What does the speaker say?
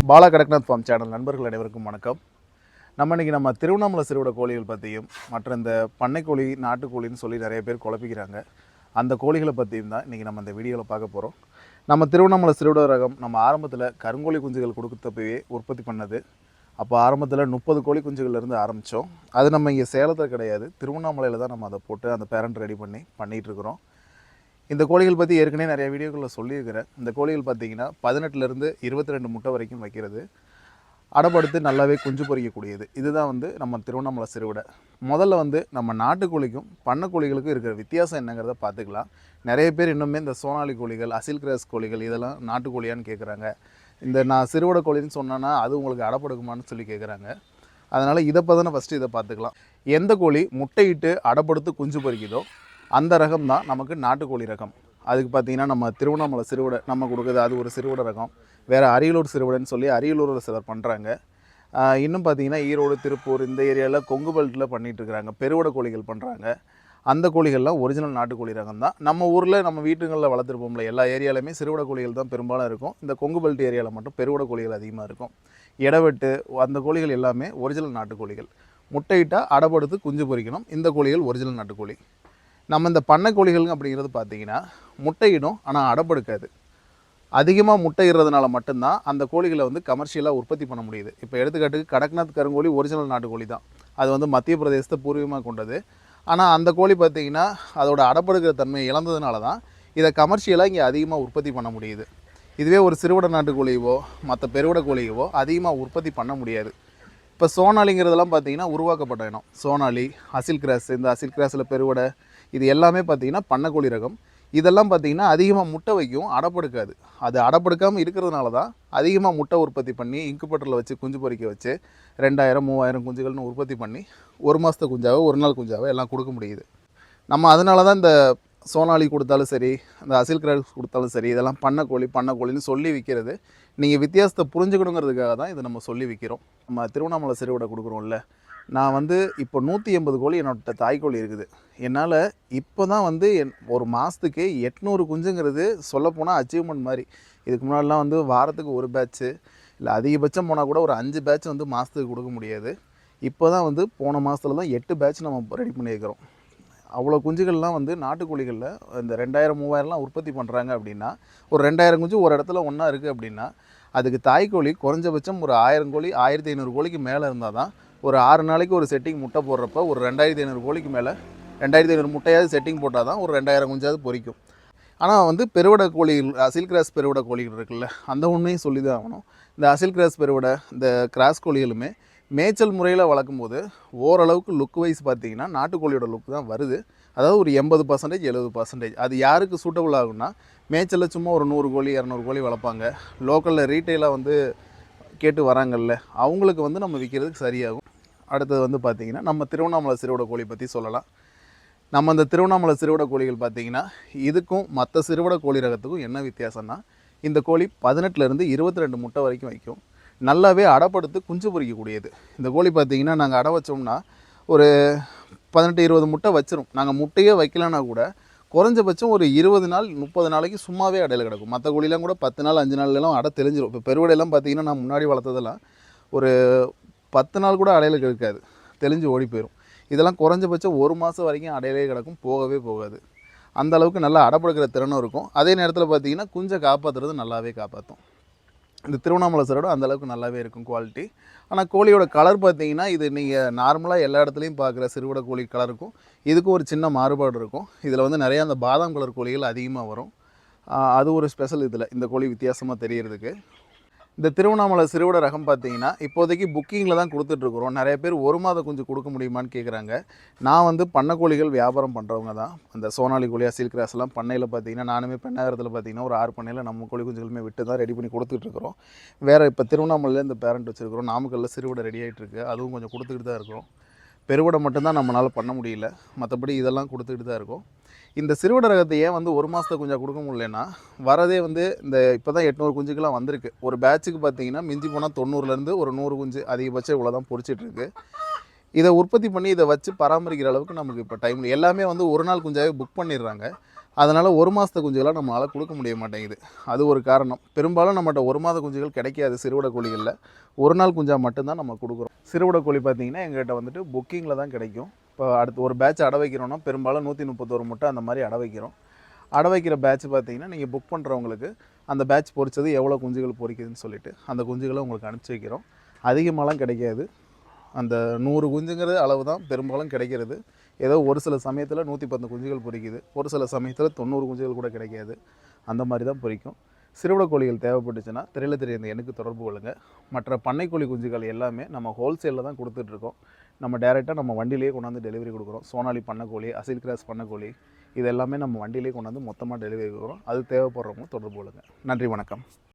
Bala Kadaknath form channel நண்பர்கள் அனைவருக்கும் வணக்கம். நம்ம திருவண்ணாமலை சிறுவிட கோழிகள் பற்றியும் மற்ற இந்த பண்ணைக்கோழி நாட்டுக்கோழின்னு சொல்லி நிறைய பேர் குழப்பிக்கிறாங்க. அந்த கோழிகளை பற்றியும் தான் இன்றைக்கி நம்ம இந்த வீடியோவில் பார்க்க போகிறோம். நம்ம திருவண்ணாமலை சிறுவிட ரகம் நம்ம ஆரம்பத்தில் கருங்கோழி குஞ்சுகள் கொடுத்தப்பவே உற்பத்தி பண்ணது. அப்போ ஆரம்பத்தில் 30 கோழி குஞ்சுகள்லேருந்து ஆரம்பித்தோம். அது நம்ம இங்கே சேலத்தில் கிடையாது, திருவண்ணாமலையில் தான் நம்ம அதை போட்டு அந்த பேரண்ட் ரெடி பண்ணிகிட்ருக்குறோம். இந்த கோழிகள் பற்றி ஏற்கனவே நிறைய வீடியோக்களில் சொல்லியிருக்கிறேன். இந்த கோழிகள் பார்த்திங்கன்னா 18லேருந்து 22 முட்டை வரைக்கும் வைக்கிறது, அடப்படுத்து நல்லாவே குஞ்சு பொறிக்கக்கூடியது. இதுதான் நம்ம திருவண்ணாமலை சிறுவிடை. முதல்ல நம்ம நாட்டுக்கோழிக்கும் பண்ணைக்கோழிகளுக்கும் இருக்கிற வித்தியாசம் என்னங்கிறத பார்த்துக்கலாம். நிறைய பேர் இன்னுமே இந்த சோனாலி கோழிகள், அசில் கிராஸ் கோழிகள் இதெல்லாம் நாட்டுக்கோழியான்னு கேட்குறாங்க. நான் சிறுவிடை கோழின்னு சொன்னேன்னா அது உங்களுக்கு அடப்படுக்குமான்னு சொல்லி கேட்குறாங்க. அதனால் இதை ஃபஸ்ட்டு இதை பார்த்துக்கலாம். எந்த கோழி முட்டையிட்டு அடப்படுத்து குஞ்சு பொறிக்குதோ அந்த ரகம் தான் நமக்கு நாட்டுக்கோழி ரகம். அதுக்கு பார்த்திங்கன்னா நம்ம திருவண்ணாமலை சிறுவிடை நம்ம கொடுக்குறது அது ஒரு சிறுவிடை ரகம். வேறு அரியலூர் சிறுவிடைன்னு சொல்லி அரியலூரில் சிலர் பண்ணுறாங்க. இன்னும் பார்த்திங்கன்னா ஈரோடு, திருப்பூர் இந்த ஏரியாவில் கொங்கு பெல்ட்டில் பண்ணிகிட்ருக்குறாங்க. பெருவிடை கோழிகள் பண்ணுறாங்க. அந்த கோழிகள்லாம் ஒரிஜினல் நாட்டுக்கோழி ரகம் தான். நம்ம ஊரில் நம்ம வீட்டுங்களில் வளர்த்துருப்போம்ல, எல்லா ஏரியாலையுமே சிறுவிடை கோழிகள் தான் பெரும்பாலும் இருக்கும். இந்த கொங்கு பெல்ட் ஏரியாவில் மட்டும் பெருவிடை கோழிகள் அதிகமாக இருக்கும். இடவெட்டு அந்த கோழிகள் எல்லாமே ஒரிஜினல் நாட்டுக்கோழிகள். முட்டையிட்டால் அடப்படுத்து குஞ்சு பொறிக்கணும். இந்த கோழிகள் ஒரிஜினல் நாட்டுக்கோழி. நம்ம இந்த பண்ணைக்கோழிகள் அப்படிங்கிறது பார்த்திங்கன்னா முட்டையிடும், ஆனால் அடப்படுக்காது. அதிகமாக முட்டையிடுறதுனால மட்டும்தான் அந்த கோழிகளை கமர்ஷியலாக உற்பத்தி பண்ண முடியுது. இப்போ எடுத்துக்காட்டுக்கு கடக்நாத் கருங்கோழி ஒரிஜினல் நாட்டுக்கோழி தான். அது மத்திய பிரதேசத்தை பூர்வீகமாக கொண்டது. ஆனால் அந்த கோழி பார்த்திங்கன்னா அதோட அடப்படுக்கிற தன்மையை இழந்ததுனால தான் இதை கமர்ஷியலாக இங்கே அதிகமாக உற்பத்தி பண்ண முடியுது. இதுவே ஒரு சிறுவிடை நாட்டுக்கோழியவோ மற்ற பெருவிடை கோழியவோ அதிகமாக உற்பத்தி பண்ண முடியாது. இப்போ சோனாலிங்கிறதெல்லாம் பார்த்திங்கன்னா உருவாக்கப்பட்ட இனம். சோனாலி, அசில் கிராஸ், இந்த அசில் கிராஸில் பெருவிடை இது எல்லாமே பார்த்திங்கன்னா பண்ணைக்கோழி ரகம். இதெல்லாம் பார்த்திங்கன்னா அதிகமாக முட்டை வைக்கும், அடப்படுக்காது. அது அடப்படுக்காமல் இருக்கிறதுனால தான் அதிகமாக முட்டை உற்பத்தி பண்ணி இன்குபேட்டரில் வச்சு குஞ்சு பொறிக்க வச்சு 2000 3000 குஞ்சுகள்னு உற்பத்தி பண்ணி ஒரு மாதத்து குஞ்சாவோ ஒரு நாள் குஞ்சாவோ எல்லாம் கொடுக்க முடியுது. நம்ம அதனால தான் இந்த சோனாலி கொடுத்தாலும் சரி, இந்த அசில் கிராஸ் கொடுத்தாலும் சரி, இதெல்லாம் பண்ணைக்கோழின்னு சொல்லி விற்கிறது. நீங்கள் வித்தியாசத்தை புரிஞ்சுக்கணுங்கிறதுக்காக தான் இதை நம்ம சொல்லி விற்கிறோம். நம்ம திருவண்ணாமலை சிறுவிடை கொடுக்குறோம்ல, நான் இப்போ 180 கோழி என்னோட தாய்க்கோழி இருக்குது. என்னால் இப்போ தான் ஒரு மாதத்துக்கு 800 குஞ்சுங்கிறது சொல்லப்போனால் அச்சீவ்மெண்ட் மாதிரி. இதுக்கு முன்னாடிலாம் வாரத்துக்கு ஒரு பேட்ச்சு இல்லை அதிகபட்சம் போனால் கூட ஒரு 5 பேட்ச் மாதத்துக்கு கொடுக்க முடியாது. இப்போ தான் போன மாதத்தில் தான் 8 பேட்ச் நம்ம ரெடி பண்ணியிருக்கிறோம். அவ்வளோ குஞ்சுகள்லாம் நாட்டுக்கோழிகளில் இந்த 2000 3000லாம் உற்பத்தி பண்ணுறாங்க அப்படின்னா, ஒரு 2000 குஞ்சு ஒரு இடத்துல ஒன்றா இருக்குது அப்படின்னா, அதுக்கு தாய்க்கோழி குறைஞ்சபட்சம் ஒரு 1000 கோழி 1500 கோழிக்கு மேலே இருந்தால் தான் ஒரு 6 நாளைக்கு ஒரு செட்டிங் முட்டை போடுறப்ப ஒரு 2500 கோழிக்கு மேலே 2500 முட்டையாவது செட்டிங் போட்டால் தான் ஒரு 2000 குஞ்சாவது பொரிக்கும். ஆனால் பெருவிடை கோழிகள், அசில் கிராஸ் பெருவிடை கோழிகள் இருக்குல்ல, அந்த உண்மையும் சொல்லி தான் ஆகணும். இந்த அசில் கிராஸ் பெருவிடை, இந்த கிராஸ் கோழிகளுமே மேய்ச்சல் முறையில் வளர்க்கும் போது ஓரளவுக்கு லுக் வைஸ் பார்த்திங்கன்னா நாட்டுக்கோழியோட லுக் தான் வருது. அதாவது ஒரு 80% 70%. அது யாருக்கு சூட்டபுள் ஆகும்னா, மேய்ச்சலில் சும்மா ஒரு 100 கோழி 200 கோழி வளர்ப்பாங்க, லோக்கலில் ரீட்டெயிலாக கேட்டு வராங்கல்ல, அவங்களுக்கு நம்ம விற்கிறதுக்கு சரியாகும். அடுத்தது பார்த்திங்கன்னா நம்ம திருவண்ணாமலை சிறுவிடை கோழி பற்றி சொல்லலாம். நம்ம இந்த திருவண்ணாமலை சிறுவிடை கோழிகள் பார்த்திங்கன்னா இதுக்கும் மற்ற சிறுவிடை கோழி ரகத்துக்கும் என்ன வித்தியாசம்னா, இந்த கோழி 18லேருந்து 22 முட்டை வரைக்கும் வைக்கும். நல்லாவே அடப்படுத்து குஞ்சு பொறிக்கக்கூடியது. இந்த கோழி பார்த்திங்கன்னா நாங்கள் அடை வச்சோம்னா ஒரு 18-20 முட்டை வச்சிரும். நாங்கள் முட்டையே வைக்கலன்னா கூட குறைஞ்சபட்சம் ஒரு 20 நாள் 30 நாளைக்கு சும்மாவே அடையில் கிடக்கும். மற்ற கோழிலாம் கூட 10 நாள் 5 நாள்லாம் அடை தெளிஞ்சிடும். இப்போ பெருவிடையெல்லாம் பார்த்திங்கன்னா நான் முன்னாடி வளர்த்ததெல்லாம் ஒரு 10 நாள் கூட அடையில் இருக்காது, தெளிஞ்சு ஓடி போயிடும். இதெல்லாம் குறைஞ்சபட்சம் ஒரு மாதம் வரைக்கும் அடையிலே கிடக்கும், போகவே போகாது. அந்த அளவுக்கு நல்லா அடப்படுக்கிற திறனும் இருக்கும். அதே நேரத்தில் பார்த்திங்கன்னா குஞ்சை காப்பாற்றுறது நல்லாவே காப்பாற்றும். இந்த திருவண்ணாமலை சிறுவிடை அந்தளவுக்கு நல்லாவே இருக்கும் குவாலிட்டி. ஆனால் கோழியோட கலர் பார்த்திங்கன்னா இது நீங்கள் நார்மலாக எல்லா இடத்துலையும் பார்க்குற சிறுவிடை கோழி கலருக்கும் இதுக்கும் ஒரு சின்ன மாறுபாடு இருக்கும். இதில் நிறையா அந்த பாதாம் கலர் கோழிகள் அதிகமாக வரும். அது ஒரு ஸ்பெஷல். இதில் இந்த கோழி வித்தியாசமாக தெரியறதுக்கு. இந்த திருவண்ணாமலை சிறுவிடை ரகம் பார்த்திங்கன்னா இப்போதைக்கு புக்கிங்கில் தான் கொடுத்துட்ருக்குறோம். நிறைய பேர் ஒரு மாத குஞ்சு கொடுக்க முடியுமான்னு கேட்குறாங்க. நான் பண்ணைக்கோழிகள் வியாபாரம் பண்ணுறவங்க தான். அந்த சோனாலி கோழி, அசில் கிராஸ்லாம் பண்ணையில் பார்த்திங்கன்னா நானுமே பெண்ணாகரத்தில் பார்த்திங்கன்னா ஒரு 6 பண்ணையில் நம்ம கோழி குஞ்சுகளுமே விட்டு தான் ரெடி பண்ணி கொடுத்துட்ருக்குறோம். வேறு இப்போ திருவண்ணாமலையில் இந்த பேரண்ட் வச்சுருக்கிறோம். நாமக்கல்லில் சிறுவிடை ரெடி ஆகிட்டுருக்கு, அதுவும் கொஞ்சம் கொடுத்துக்கிட்டு தான் இருக்கிறோம். பெருவிடை மட்டும்தான் நம்மளால் பண்ண முடியல, மற்றபடி இதெல்லாம் கொடுத்துக்கிட்டு தான் இருக்கும். இந்த சிறுவிடை ரகத்தை ஏன் ஒரு மாதத்தை குஞ்சா கொடுக்க முடியலன்னா, வரதே இந்த இப்போ தான் 800 குஞ்சுக்கெலாம் வந்திருக்கு. ஒரு பேட்சுக்கு பார்த்திங்கன்னா மிஞ்சி போனால் 90லேருந்து ஒரு 100 குஞ்சு அதிகபட்சம் இவ்வளோ தான் பொரிச்சிட்ருக்கு. இதை உற்பத்தி பண்ணி இதை வச்சு பராமரிக்கிற அளவுக்கு நமக்கு இப்போ டைம் எல்லாமே ஒரு நாள் குஞ்சாவே புக் பண்ணிடுறாங்க. அதனால் 1 மாதத்து குஞ்சுகளாக நம்மளால் கொடுக்க முடிய மாட்டேங்குது. அது ஒரு காரணம். பெரும்பாலும் நம்மகிட்ட 1 மாத குஞ்சுகள் கிடைக்காது சிறுவிடை கோழிகளில். 1 நாள் குஞ்சா மட்டும்தான் நம்ம கொடுக்குறோம். சிறுவிடை கோழி பார்த்திங்கன்னா எங்கள்கிட்ட வந்துட்டு புக்கிங்கில் தான் கிடைக்கும். இப்போ அடுத்து ஒரு பேட்ச் அடை வைக்கிறோன்னா பெரும்பாலும் 131 முட்டை அந்த மாதிரி அடை வைக்கிறோம். அடை வைக்கிற பேட்ச் பார்த்திங்கன்னா நீங்கள் புக் பண்ணுறவங்களுக்கு அந்த பேட்ச் பொரிச்சது எவ்வளோ குஞ்சுகள் பொரிக்குதுன்னு சொல்லிவிட்டு அந்த குஞ்சுகளை உங்களுக்கு அனுப்பிச்சி வைக்கிறோம். அதிகமாகலாம் கிடைக்காது. அந்த 100 குஞ்சுங்கிற அளவு தான் பெரும்பாலும் கிடைக்கிறது. ஏதோ ஒரு சில சமயத்தில் 110 குஞ்சுகள் பொரிக்குது, ஒரு சில சமயத்தில் 90 குஞ்சுகள் கூட கிடைக்காது. அந்த மாதிரி தான் பொரிக்கும். சிறுவிடை கோழிகள் தேவைப்பட்டுச்சுன்னா திரையில் தெரிய இந்த எண்ணுக்கு தொடர்பு கொள்ளுங்கள். மற்ற பண்ணைக்கோழி குஞ்சுகள் எல்லாமே நம்ம ஹோல்சேலில் தான் கொடுத்துட்ருக்கோம். நம்ம டேரெக்டாக நம்ம வண்டியிலேயே கொண்டாந்து டெலிவரி கொடுக்குறோம். சோனாலி பண்ணைக்கோழி, அசில் கிராஸ் பண்ணைக்கோழி இது எல்லாமே நம்ம வண்டியிலேயே கொண்டாந்து மொத்தமாக டெலிவரி கொடுக்குறோம். அது தேவைப்படுறவங்க தொடர்பு கொள்ளுங்கள். நன்றி, வணக்கம்.